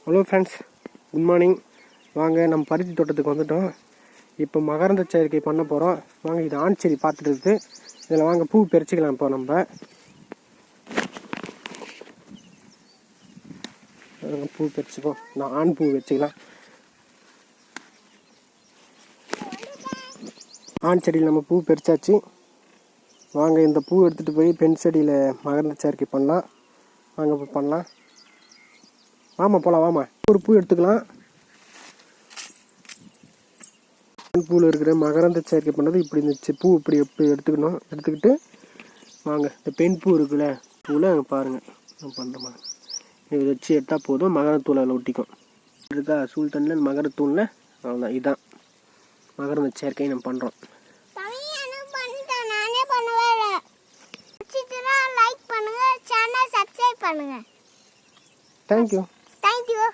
Hello friends, good morning. வாங்க நம்ம பருத்தி தோட்டத்துக்கு வந்துட்டோம். இப்போ மகரந்த சேர்க்கை பண்ண போகிறோம். வாங்க, இது ஆண் செடி பார்த்துட்டு இருக்குது. இதில் வாங்க பூ பறிச்சிக்கலாம். இப்போ நம்ம பூ பறிச்சுப்போம். நான் ஆண் பூ வச்சுக்கலாம். ஆண் செடியில் நம்ம பூ பறிச்சாச்சு. வாங்க, இந்த பூ எடுத்துகிட்டு போய் பெண் செடியில் மகரந்த சேர்க்கை பண்ணலாம். வாங்க இப்போ பண்ணலாம். வாமா போகலாம், வாமா. ஒரு பூ எடுத்துக்கலாம். பூவில் இருக்கிற மகரந்த சேர்க்கை பண்ணது இப்படி இருந்துச்சு. பூ இப்படி எப்படி எடுத்துக்கணும். எடுத்துக்கிட்டு வாங்க, இந்த பெண் பூ இருக்குல்ல, பூவில் அங்கே பாருங்கள் நான் பண்ணுறேன். இதை வச்சு எடுத்தால் போதும், மகரத்தூள் அதில் ஒட்டிக்கும். இருக்கா சூழ் தண்ணியில் மகரத்தூளில் அவ்வளோதான். இதுதான் மகரந்த சேர்க்கை நம்ம பண்ணுறோம். தேங்க்யூ.